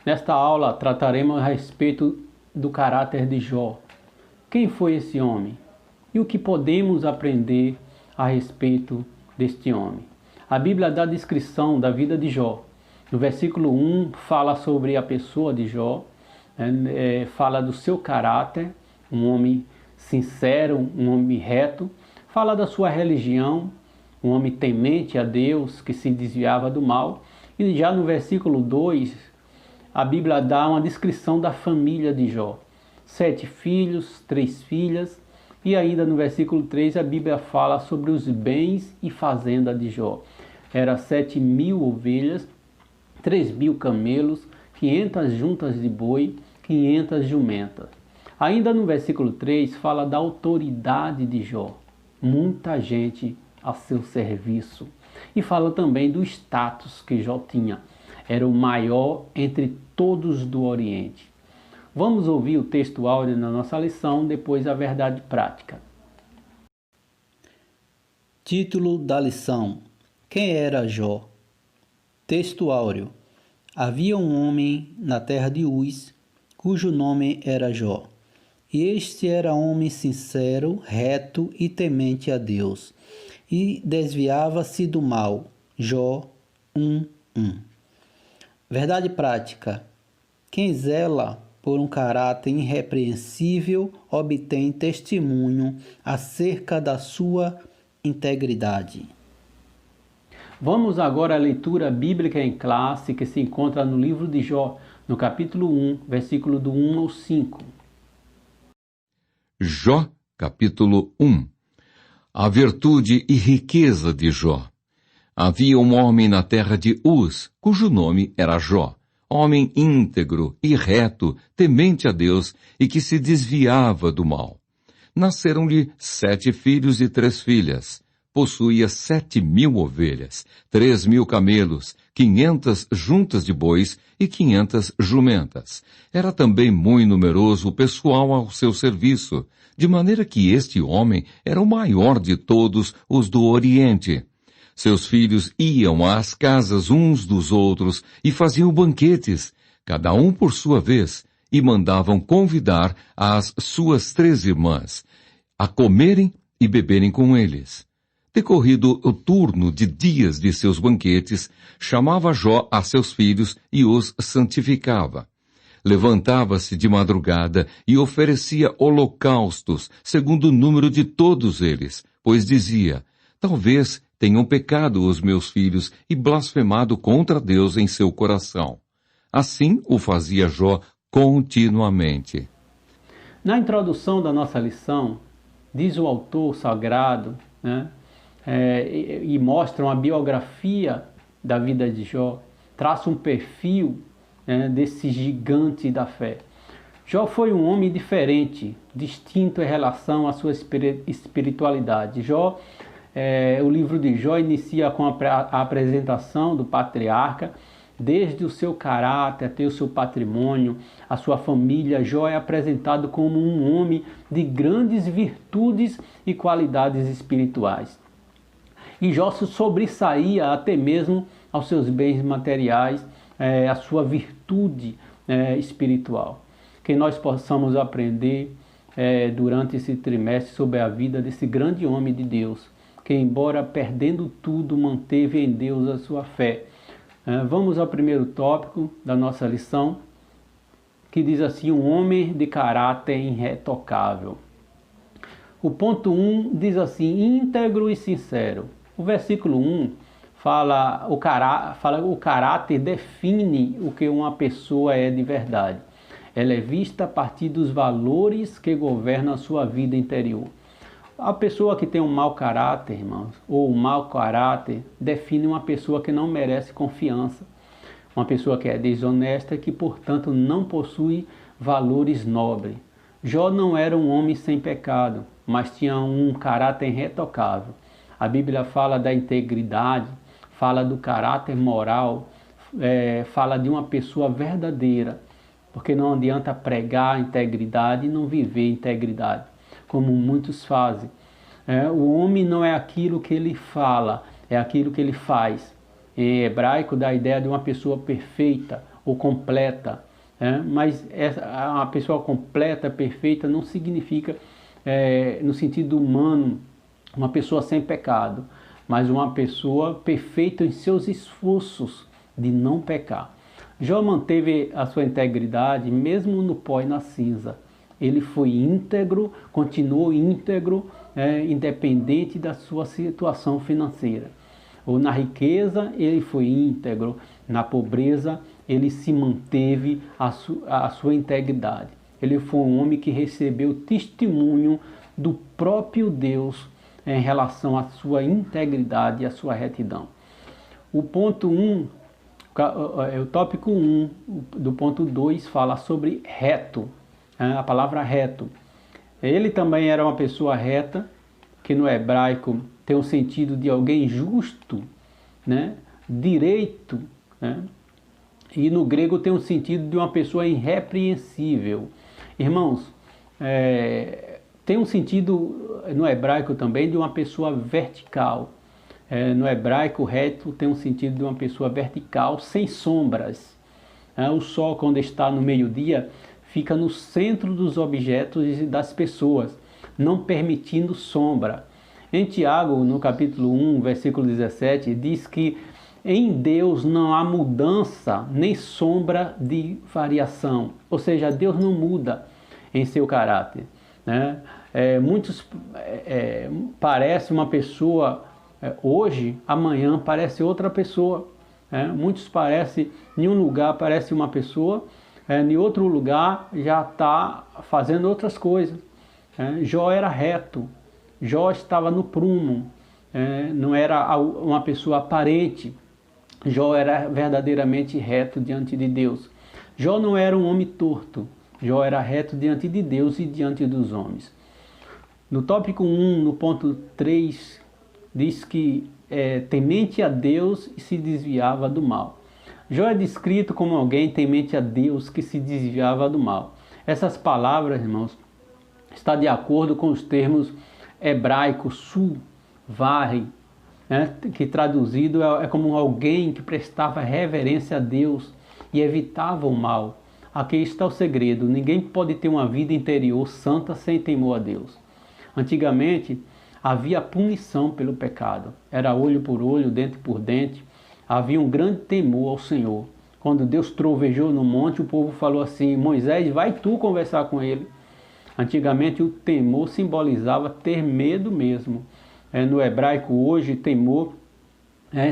Nesta aula trataremos a respeito do caráter de Jó. Quem foi esse homem? E o que podemos aprender a respeito deste homem? A Bíblia dá descrição da vida de Jó. No versículo 1 fala sobre a pessoa de Jó, fala do seu caráter, um homem sincero, um homem reto, fala da sua religião, um homem temente a Deus, que se desviava do mal. E já no versículo 2, a Bíblia dá uma descrição da família de Jó. 7 filhos, 3 filhas, e ainda no versículo 3 a Bíblia fala sobre os bens e fazenda de Jó. Era 7.000 ovelhas, 3.000 camelos, 500 juntas de boi, 500 jumentas. Ainda no versículo 3 fala da autoridade de Jó. Muita gente a seu serviço. E fala também do status que Jó tinha. Era o maior entre todos do Oriente. Vamos ouvir o texto áudio na nossa lição, depois a verdade prática. Título da lição: Quem era Jó? Texto áureo: Havia um homem na terra de Uz, cujo nome era Jó. E este era homem sincero, reto e temente a Deus, e desviava-se do mal. Jó 1:1. Verdade prática: quem zela por um caráter irrepreensível obtém testemunho acerca da sua integridade. Vamos agora à leitura bíblica em classe que se encontra no livro de Jó, no capítulo 1, versículo do 1 ao 5. Jó, capítulo 1. A virtude e riqueza de Jó. Havia um homem na terra de Uz, cujo nome era Jó, homem íntegro e reto, temente a Deus e que se desviava do mal. Nasceram-lhe 7 filhos e 3 filhas. Possuía 7.000 ovelhas, 3.000 camelos, 500 juntas de bois e 500 jumentas. Era também muito numeroso o pessoal ao seu serviço, de maneira que este homem era o maior de todos os do Oriente. Seus filhos iam às casas uns dos outros e faziam banquetes, cada um por sua vez, e mandavam convidar as suas 3 irmãs a comerem e beberem com eles. Decorrido o turno de dias de seus banquetes, chamava Jó a seus filhos e os santificava. Levantava-se de madrugada e oferecia holocaustos, segundo o número de todos eles, pois dizia: talvez tenham pecado os meus filhos e blasfemado contra Deus em seu coração. Assim o fazia Jó continuamente. Na introdução da nossa lição, diz o autor sagrado, e mostra uma biografia da vida de Jó, traça um perfil desse gigante da fé. Jó foi um homem diferente, distinto em relação à sua espiritualidade. O livro de Jó inicia com a apresentação do patriarca, desde o seu caráter até o seu patrimônio, a sua família. Jó é apresentado como um homem de grandes virtudes e qualidades espirituais. E Jó se sobressaía até mesmo aos seus bens materiais, a sua virtude espiritual. Que nós possamos aprender durante esse trimestre sobre a vida desse grande homem de Deus, que embora perdendo tudo, manteve em Deus a sua fé. Vamos ao primeiro tópico da nossa lição, que diz assim: um homem de caráter irretocável. O ponto 1 diz assim: íntegro e sincero. O versículo 1 fala o caráter define o que uma pessoa é de verdade. Ela é vista a partir dos valores que governam a sua vida interior. A pessoa que tem um mau caráter, irmãos, ou um mau caráter, define uma pessoa que não merece confiança. Uma pessoa que é desonesta e que, portanto, não possui valores nobres. Jó não era um homem sem pecado, mas tinha um caráter irretocável. A Bíblia fala da integridade, fala do caráter moral, fala de uma pessoa verdadeira, porque não adianta pregar integridade e não viver integridade, como muitos fazem. O homem não é aquilo que ele fala, é aquilo que ele faz. Em hebraico dá a ideia de uma pessoa perfeita, ou completa. Mas uma pessoa completa, perfeita, não significa, no sentido humano, uma pessoa sem pecado, mas uma pessoa perfeita em seus esforços de não pecar. Jó manteve a sua integridade mesmo no pó e na cinza. Ele foi íntegro, continuou íntegro, independente da sua situação financeira. Ou na riqueza, ele foi íntegro, na pobreza, ele se manteve a sua integridade. Ele foi um homem que recebeu testemunho do próprio Deus em relação à sua integridade e à sua retidão. O ponto 1, o tópico 1 do ponto 2 fala sobre reto, a palavra reto. Ele também era uma pessoa reta, que no hebraico tem o sentido de alguém justo, né? Direito, né? E no grego tem o sentido de uma pessoa irrepreensível. Irmãos, tem um sentido no hebraico também de uma pessoa vertical. No hebraico, reto tem um sentido de uma pessoa vertical, sem sombras. O sol, quando está no meio-dia, fica no centro dos objetos e das pessoas, não permitindo sombra. Em Tiago, no capítulo 1, versículo 17, diz que em Deus não há mudança nem sombra de variação. Ou seja, Deus não muda em seu caráter, né? Muitos parecem uma pessoa hoje, amanhã parece outra pessoa. Muitos parecem, em um lugar parece uma pessoa, em outro lugar já está fazendo outras coisas. Jó era reto, Jó estava no prumo, não era uma pessoa aparente. Jó era verdadeiramente reto diante de Deus. Jó não era um homem torto, Jó era reto diante de Deus e diante dos homens. No tópico 1, no ponto 3, diz que temente a Deus e se desviava do mal. Jó é descrito como alguém temente a Deus que se desviava do mal. Essas palavras, irmãos, está de acordo com os termos hebraicos su, varre, que traduzido é como alguém que prestava reverência a Deus e evitava o mal. Aqui está o segredo: ninguém pode ter uma vida interior santa sem temor a Deus. Antigamente havia punição pelo pecado, era olho por olho, dente por dente, havia um grande temor ao Senhor. Quando Deus trovejou no monte, o povo falou assim: Moisés, vai tu conversar com ele. Antigamente o temor simbolizava ter medo mesmo. No hebraico hoje, temor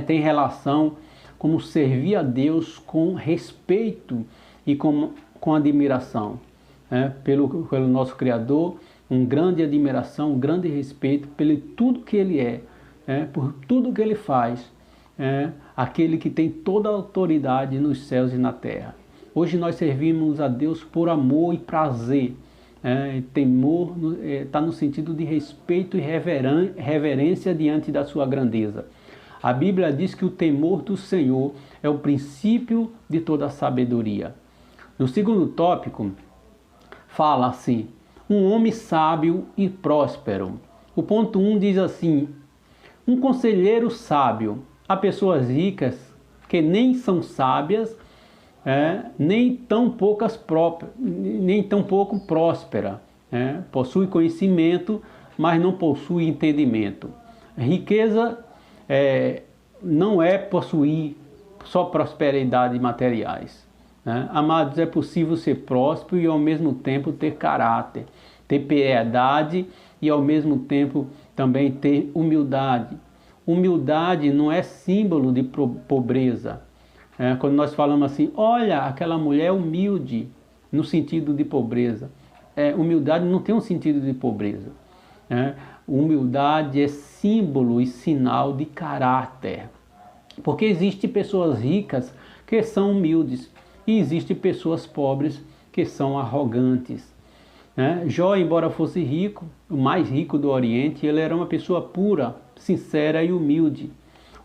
tem relação como servir a Deus com respeito e com admiração. Pelo nosso Criador, uma grande admiração, um grande respeito pelo tudo que Ele por tudo que Ele faz. Aquele que tem toda a autoridade nos céus e na terra. Hoje nós servimos a Deus por amor e prazer. Temor está no sentido de respeito e reverência diante da sua grandeza. A Bíblia diz que o temor do Senhor é o princípio de toda a sabedoria. No segundo tópico, fala assim: um homem sábio e próspero. O ponto 1 diz assim: um conselheiro sábio. Há pessoas ricas que nem são sábias, nem tão pouco próspera. Possui conhecimento, mas não possui entendimento. Riqueza não é possuir só prosperidade materiais. Amados, é possível ser próspero e ao mesmo tempo ter caráter, ter piedade e ao mesmo tempo também ter humildade. Humildade não é símbolo de pobreza. Quando nós falamos assim, olha, aquela mulher é humilde, no sentido de pobreza. Humildade não tem um sentido de pobreza. Humildade é símbolo e sinal de caráter. Porque existem pessoas ricas que são humildes e existem pessoas pobres que são arrogantes. Jó, embora fosse rico, o mais rico do Oriente, ele era uma pessoa pura, sincera e humilde.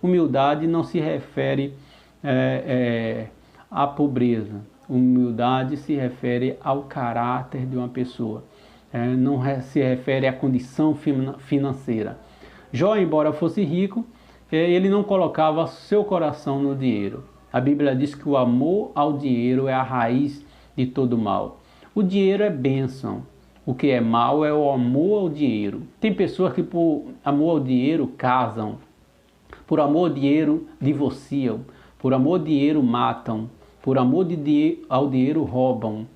Humildade não se refere à pobreza. Humildade se refere ao caráter de uma pessoa. Não se refere à condição financeira. Jó, embora fosse rico, ele não colocava seu coração no dinheiro. A Bíblia diz que o amor ao dinheiro é a raiz de todo mal. O dinheiro é bênção. O que é mal é o amor ao dinheiro. Tem pessoas que por amor ao dinheiro casam, por amor ao dinheiro divorciam, por amor ao dinheiro matam, por amor ao dinheiro roubam.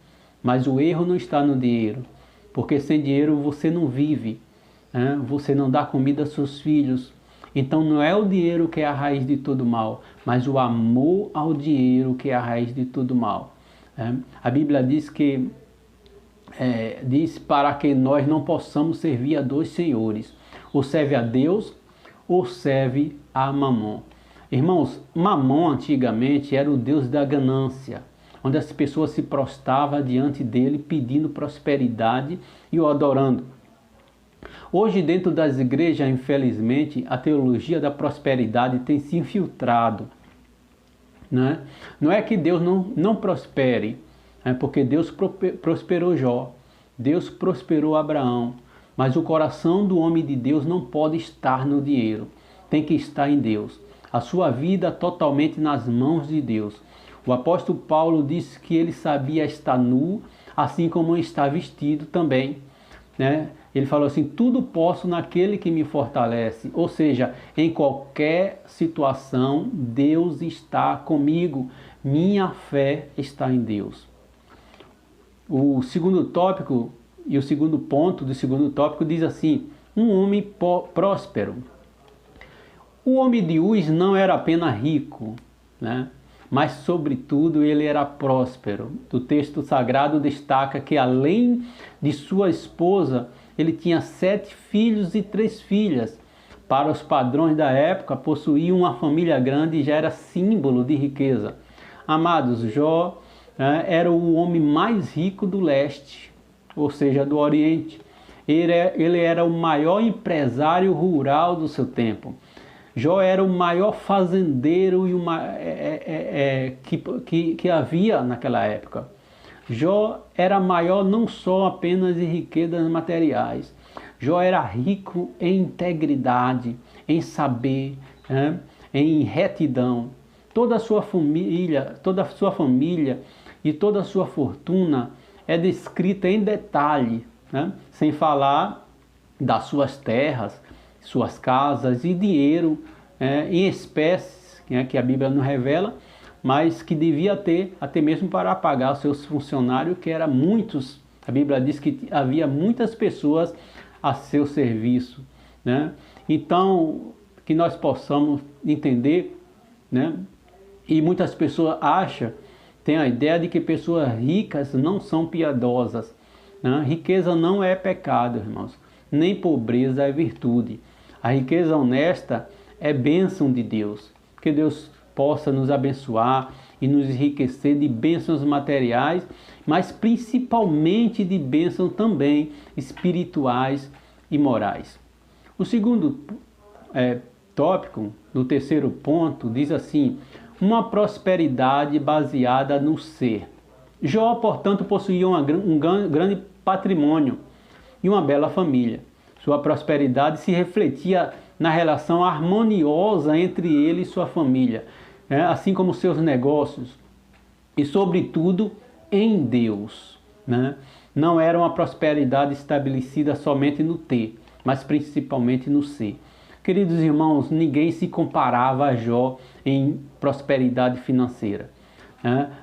Mas o erro não está no dinheiro, porque sem dinheiro você não vive, né? Você não dá comida aos seus filhos. Então não é o dinheiro que é a raiz de todo mal, mas o amor ao dinheiro que é a raiz de todo mal. A Bíblia diz que diz para que nós não possamos servir a dois senhores, ou serve a Deus ou serve a Mamon. Irmãos, Mamon antigamente era o deus da ganância, onde as pessoas se prostravam diante dele pedindo prosperidade e o adorando. Hoje, dentro das igrejas, infelizmente, a teologia da prosperidade tem se infiltrado, né? Não é que Deus não prospere, porque Deus prosperou Jó, Deus prosperou Abraão, mas o coração do homem de Deus não pode estar no dinheiro, tem que estar em Deus. A sua vida totalmente nas mãos de Deus. O apóstolo Paulo disse que ele sabia estar nu, assim como está vestido também, né? Ele falou assim, tudo posso naquele que me fortalece. Ou seja, em qualquer situação, Deus está comigo. Minha fé está em Deus. O segundo tópico e o segundo ponto do segundo tópico diz assim, um homem próspero. O homem de Uz não era apenas rico, né? Mas sobretudo ele era próspero. O texto sagrado destaca que além de sua esposa, ele tinha 7 filhos e 3 filhas. Para os padrões da época, possuir uma família grande já era símbolo de riqueza. Amados, Jó era o homem mais rico do leste, ou seja, do Oriente. Ele era o maior empresário rural do seu tempo. Jó era o maior fazendeiro que havia naquela época. Jó era maior não só apenas em riquezas materiais. Jó era rico em integridade, em saber, em retidão. Toda a sua família e toda a sua fortuna é descrita em detalhe, sem falar das suas terras, suas casas e dinheiro em espécies, que a Bíblia não revela, mas que devia ter até mesmo para pagar os seus funcionários, que eram muitos. A Bíblia diz que havia muitas pessoas a seu serviço, né? Então, que nós possamos entender, né? E muitas pessoas têm a ideia de que pessoas ricas não são piedosas, né? Riqueza não é pecado, irmãos, nem pobreza é virtude. A riqueza honesta é bênção de Deus, que Deus possa nos abençoar e nos enriquecer de bênçãos materiais, mas principalmente de bênçãos também espirituais e morais. O segundo tópico, no terceiro ponto, diz assim, uma prosperidade baseada no ser. Jó, portanto, possuía um grande patrimônio e uma bela família. Sua prosperidade se refletia na relação harmoniosa entre ele e sua família, assim como seus negócios, e sobretudo em Deus, né? Não era uma prosperidade estabelecida somente no ter, mas principalmente no ser. Queridos irmãos, ninguém se comparava a Jó em prosperidade financeira,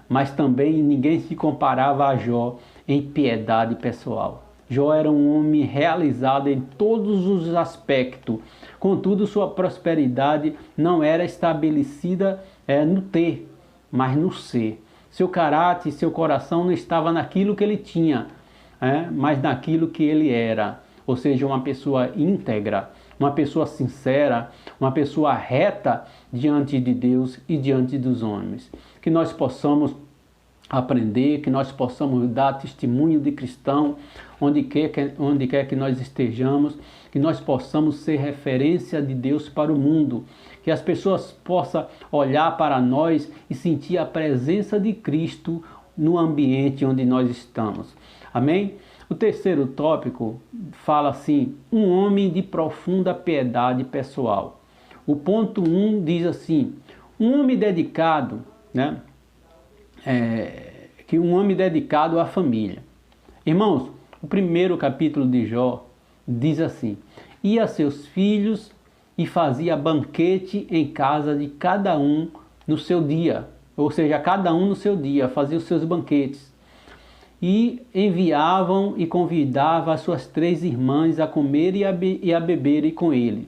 mas também ninguém se comparava a Jó em piedade pessoal. Jó era um homem realizado em todos os aspectos, contudo sua prosperidade não era estabelecida no ter, mas no ser. Seu caráter e seu coração não estava naquilo que ele tinha, mas naquilo que ele era, ou seja, uma pessoa íntegra, uma pessoa sincera, uma pessoa reta diante de Deus e diante dos homens. Que nós possamos aprender, que nós possamos dar testemunho de cristão, onde quer que nós estejamos, que nós possamos ser referência de Deus para o mundo, que as pessoas possam olhar para nós e sentir a presença de Cristo no ambiente onde nós estamos. Amém? O terceiro tópico fala assim, um homem de profunda piedade pessoal. O ponto 1 diz assim, um homem dedicado né? Que um homem dedicado à família. Irmãos, o primeiro capítulo de Jó diz assim: ia a seus filhos e fazia banquete em casa de cada um no seu dia. Ou seja, cada um no seu dia fazia os seus banquetes. E enviavam e convidavam as suas 3 irmãs a comer e a beberem com ele.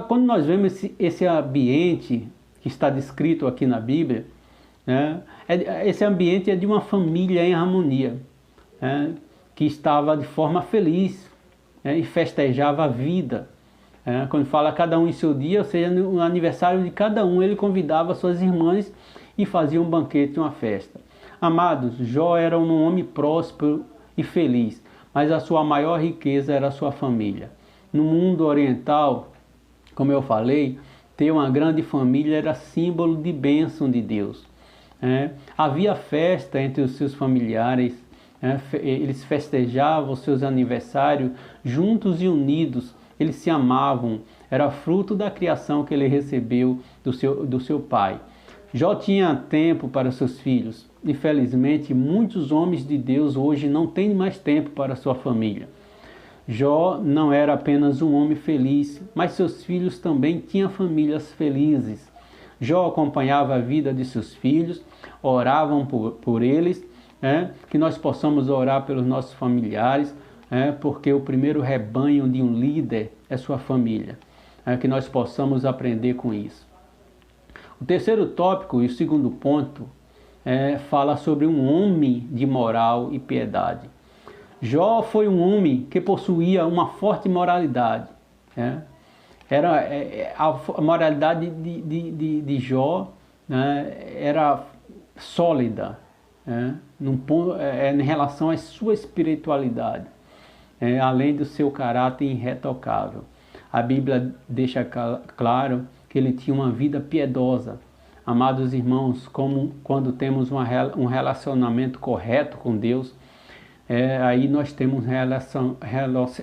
Quando nós vemos esse ambiente que está descrito aqui na Bíblia, né, esse ambiente é de uma família em harmonia, né, que estava de forma feliz, né, e festejava a vida. Quando fala cada um em seu dia, ou seja, no aniversário de cada um, ele convidava suas irmãs e fazia um banquete, uma festa. Amados, Jó era um homem próspero e feliz, mas a sua maior riqueza era a sua família. No mundo oriental, como eu falei, ter uma grande família era símbolo de bênção de Deus. Havia festa entre os seus familiares, eles festejavam os seus aniversários juntos e unidos, eles se amavam, era fruto da criação que ele recebeu do seu pai. Jó tinha tempo para seus filhos. Infelizmente, muitos homens de Deus hoje não têm mais tempo para sua família. Jó não era apenas um homem feliz, mas seus filhos também tinham famílias felizes. Jó acompanhava a vida de seus filhos, oravam por eles, que nós possamos orar pelos nossos familiares, porque o primeiro rebanho de um líder é sua família, que nós possamos aprender com isso. O terceiro tópico e o segundo ponto fala sobre um homem de moral e piedade. Jó foi um homem que possuía uma forte moralidade. A moralidade de Jó, era sólida, em relação à sua espiritualidade, além do seu caráter irretocável. A Bíblia deixa claro que ele tinha uma vida piedosa. Amados irmãos, como quando temos um relacionamento correto com Deus, aí nós temos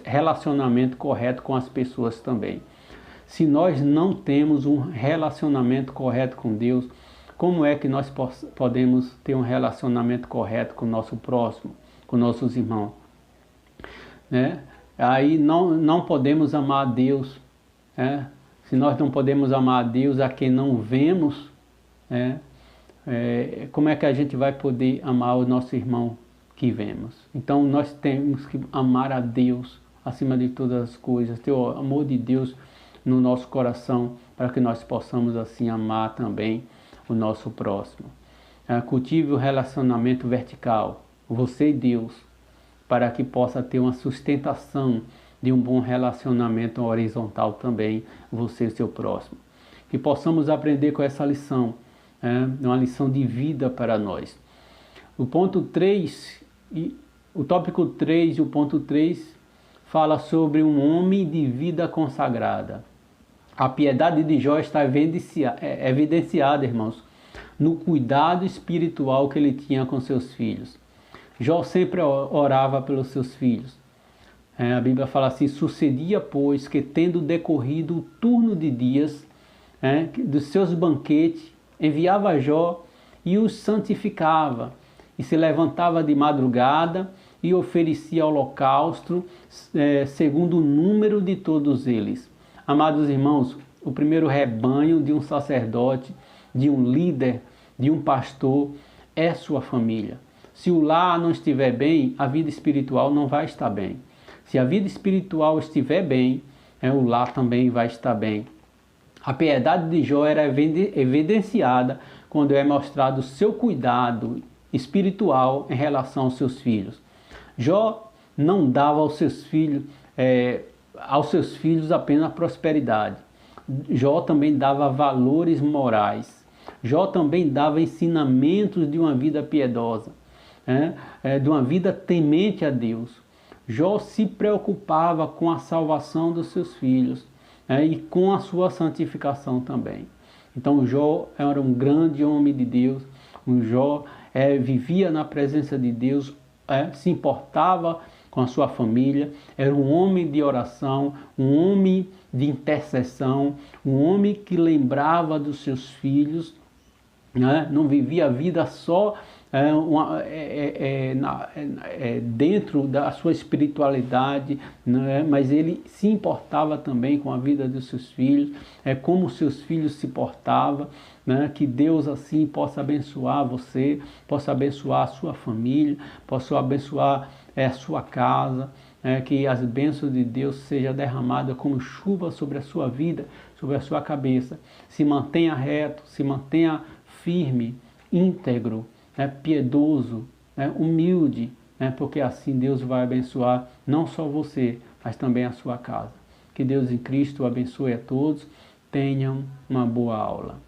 relacionamento correto com as pessoas também. Se nós não temos um relacionamento correto com Deus, como é que nós podemos ter um relacionamento correto com o nosso próximo, com nossos irmãos? Aí não podemos amar a Deus. Se nós não podemos amar a Deus a quem não vemos, como é que a gente vai poder amar o nosso irmão que vemos? Então nós temos que amar a Deus acima de todas as coisas, ter o amor de Deus no nosso coração, para que nós possamos assim amar também o nosso próximo. Cultive o relacionamento vertical, você e Deus, para que possa ter uma sustentação de um bom relacionamento horizontal também, você e seu próximo. Que possamos aprender com essa lição, uma lição de vida para nós. O ponto 3, o tópico 3 e o ponto 3 fala sobre um homem de vida consagrada. A piedade de Jó está evidenciada, irmãos, no cuidado espiritual que ele tinha com seus filhos. Jó sempre orava pelos seus filhos. A Bíblia fala assim: sucedia, pois, que tendo decorrido o turno de dias dos seus banquetes, enviava Jó e os santificava, e se levantava de madrugada e oferecia holocausto segundo o número de todos eles. Amados irmãos, o primeiro rebanho de um sacerdote, de um líder, de um pastor, é sua família. Se o lar não estiver bem, a vida espiritual não vai estar bem. Se a vida espiritual estiver bem, o lar também vai estar bem. A piedade de Jó era evidenciada quando é mostrado o seu cuidado espiritual em relação aos seus filhos. Jó não dava aos seus filhos apenas prosperidade. Jó também dava valores morais. Jó também dava ensinamentos de uma vida piedosa, de uma vida temente a Deus. Jó se preocupava com a salvação dos seus filhos, e com a sua santificação também. Então Jó era um grande homem de Deus. O Jó vivia na presença de Deus, se importava com a sua família, era um homem de oração, um homem de intercessão, um homem que lembrava dos seus filhos, né? Não vivia a vida só dentro da sua espiritualidade, né? Mas ele se importava também com a vida dos seus filhos, como os seus filhos se portavam, né? Que Deus assim possa abençoar você, possa abençoar a sua família, possa abençoar a sua casa, que as bênçãos de Deus sejam derramadas como chuva sobre a sua vida, sobre a sua cabeça. Se mantenha reto, se mantenha firme, íntegro, piedoso, humilde, porque assim Deus vai abençoar não só você, mas também a sua casa. Que Deus em Cristo abençoe a todos. Tenham uma boa aula.